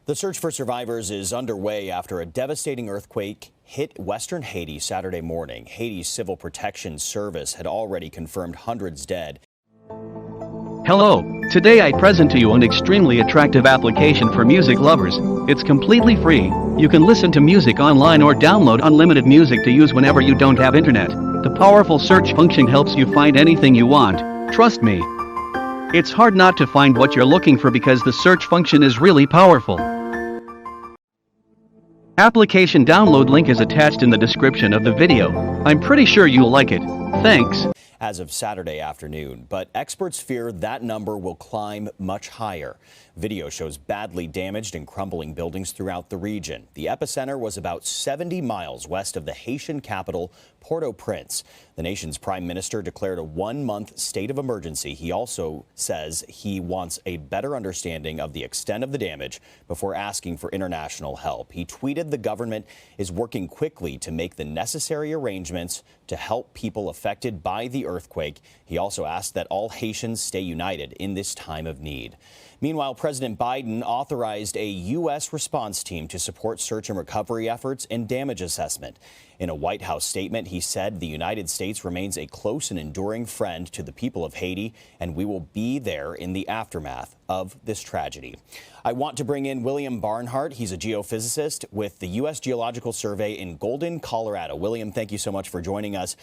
The search for survivors is underway after a devastating earthquake hit western Haiti Saturday morning. Haiti's Civil Protection Service had already confirmed hundreds dead. Hello, today I present to you an extremely attractive application for music lovers. It's completely free. You can listen to music online or download unlimited music to use whenever you don't have internet. The powerful search function helps you find anything you want. Trust me. It's hard not to find what you're looking for because the search function is really powerful. Application download link is attached in the description of the video. I'm pretty sure you'll like it. Thanks. As of Saturday afternoon, but experts fear that number will climb much higher. Video shows badly damaged and crumbling buildings throughout the region. The epicenter was about 70 miles west of the Haitian capital, Port-au-Prince. The nation's prime minister declared a one-month state of emergency. He also says he wants a better understanding of the extent of the damage before asking for international help. He tweeted the government is working quickly to make the necessary arrangements to help people affected by the earthquake. He also asked that all Haitians stay united in this time of need. Meanwhile, President Biden authorized a U.S. response team to support search and recovery efforts and damage assessment. In a White House statement, he said the United States remains a close and enduring friend to the people of Haiti, and we will be there in the aftermath of this tragedy. I want to bring in William Barnhart. He's a geophysicist with the U.S. Geological Survey in Golden, Colorado. William, thank you so much for joining us.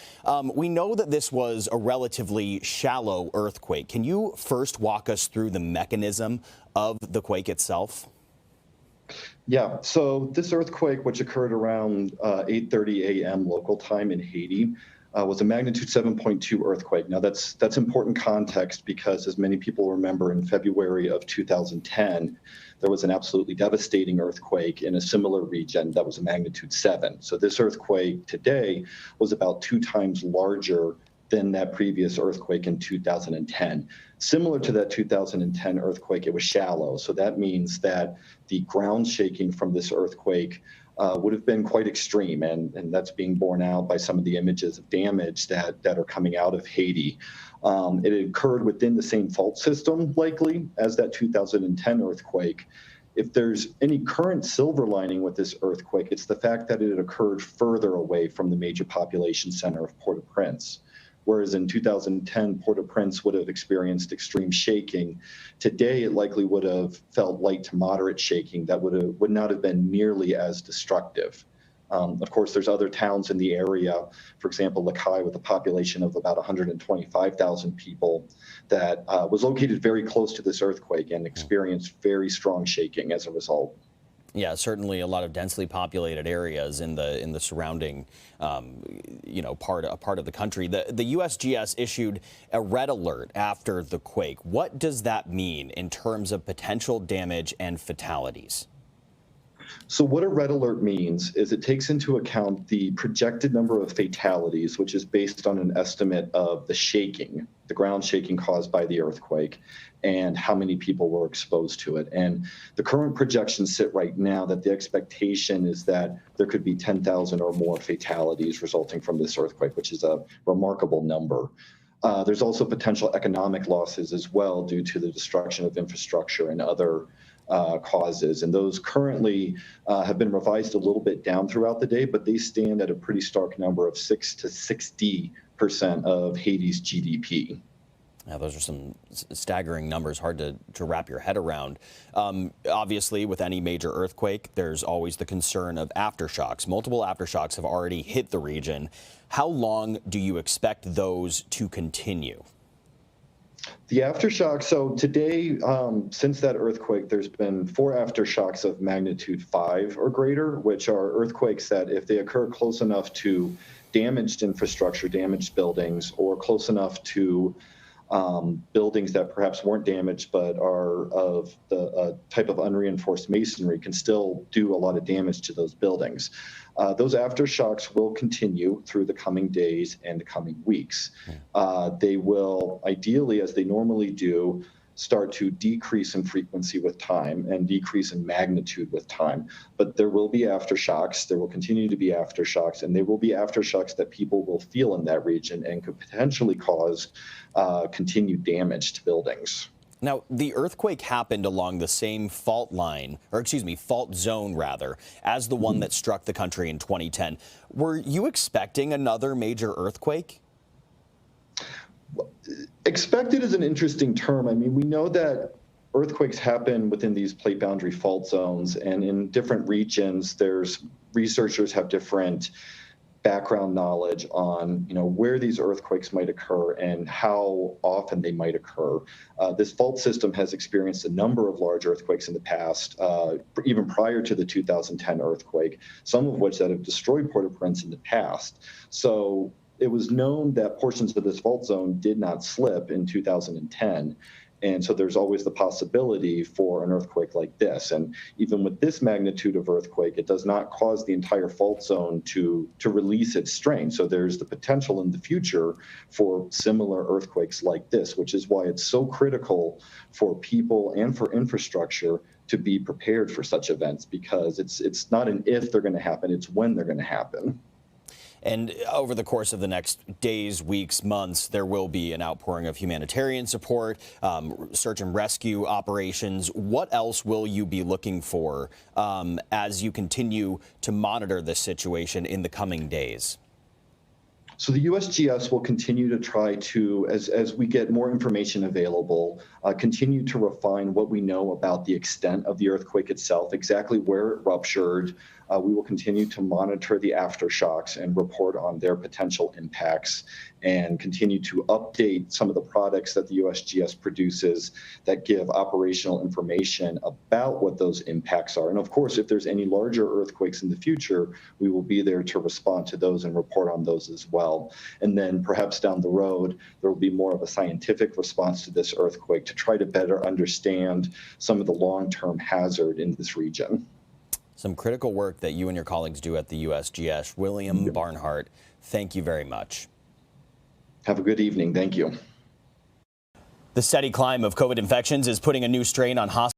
We know that this was a relatively shallow earthquake. Can you first walk us through the mechanism of the quake itself? Yeah, so this earthquake, which occurred around 8:30 a.m. local time in Haiti, was a magnitude 7.2 earthquake. Now that's important context because, as many people remember, in February of 2010, there was an absolutely devastating earthquake in a similar region that was a magnitude 7. So this earthquake today was about 2 times larger than that previous earthquake in 2010. Similar to that 2010 earthquake, it was shallow. So that means that the ground shaking from this earthquake would have been quite extreme, and that's being borne out by some of the images of damage that are coming out of Haiti. It occurred within the same fault system, likely, as that 2010 earthquake. If there's any current silver lining with this earthquake, it's the fact that it had occurred further away from the major population center of Port-au-Prince. Whereas in 2010, Port-au-Prince would have experienced extreme shaking. Today, it likely would have felt light to moderate shaking that would not have been nearly as destructive. Of course, there's other towns in the area, for example, Lakai, with a population of about 125,000 people, that was located very close to this earthquake and experienced very strong shaking as a result. Yeah, certainly a lot of densely populated areas in the surrounding, part of the country. The USGS issued a red alert after the quake. What does that mean in terms of potential damage and fatalities? So what a red alert means is it takes into account the projected number of fatalities, which is based on an estimate of the shaking, the ground shaking caused by the earthquake, and how many people were exposed to it. And the current projections sit right now that the expectation is that there could be 10,000 or more fatalities resulting from this earthquake, which is a remarkable number. There's also potential economic losses as well due to the destruction of infrastructure and other causes. And those currently have been revised a little bit down throughout the day, but they stand at a pretty stark number of 6 to 60% of Haiti's GDP. Yeah, those are some staggering numbers, hard to wrap your head around. Obviously, with any major earthquake, there's always the concern of aftershocks. Multiple aftershocks have already hit the region. How long do you expect those to continue? The aftershocks, so today, since that earthquake, there's been 4 aftershocks of magnitude 5 or greater, which are earthquakes that, if they occur close enough to damaged infrastructure, damaged buildings, or close enough to buildings that perhaps weren't damaged but are of the type of unreinforced masonry, can still do a lot of damage to those buildings. Those aftershocks will continue through the coming days and the coming weeks. They will, ideally, as they normally do, start to decrease in frequency with time and decrease in magnitude with time. But there will be aftershocks. There will continue to be aftershocks, and there will be aftershocks that people will feel in that region and could potentially cause continued damage to buildings. Now, the earthquake happened along the same fault line, or excuse me, fault zone rather, as the one that struck the country in 2010. Were you expecting another major earthquake? Expected is an interesting term. I mean, we know that earthquakes happen within these plate boundary fault zones, and in different regions, researchers have different background knowledge on where these earthquakes might occur and how often they might occur. This fault system has experienced a number of large earthquakes in the past, even prior to the 2010 earthquake, some of which that have destroyed Port-au-Prince in the past. So it was known that portions of this fault zone did not slip in 2010. And so there's always the possibility for an earthquake like this. And even with this magnitude of earthquake, it does not cause the entire fault zone to release its strain. So there's the potential in the future for similar earthquakes like this, which is why it's so critical for people and for infrastructure to be prepared for such events, because it's not an if they're going to happen, it's when they're going to happen. And over the course of the next days, weeks, months, there will be an outpouring of humanitarian support, search and rescue operations. What else will you be looking for as you continue to monitor this situation in the coming days? So the USGS will continue to try to, as we get more information available, continue to refine what we know about the extent of the earthquake itself, exactly where it ruptured. We will continue to monitor the aftershocks and report on their potential impacts, and continue to update some of the products that the USGS produces that give operational information about what those impacts are. And of course, if there's any larger earthquakes in the future, we will be there to respond to those and report on those as well. And then perhaps down the road, there will be more of a scientific response to this earthquake to try to better understand some of the long-term hazard in this region. Some critical work that you and your colleagues do at the USGS. William Barnhart, thank you very much. Have a good evening. Thank you. The steady climb of COVID infections is putting a new strain on hospitals.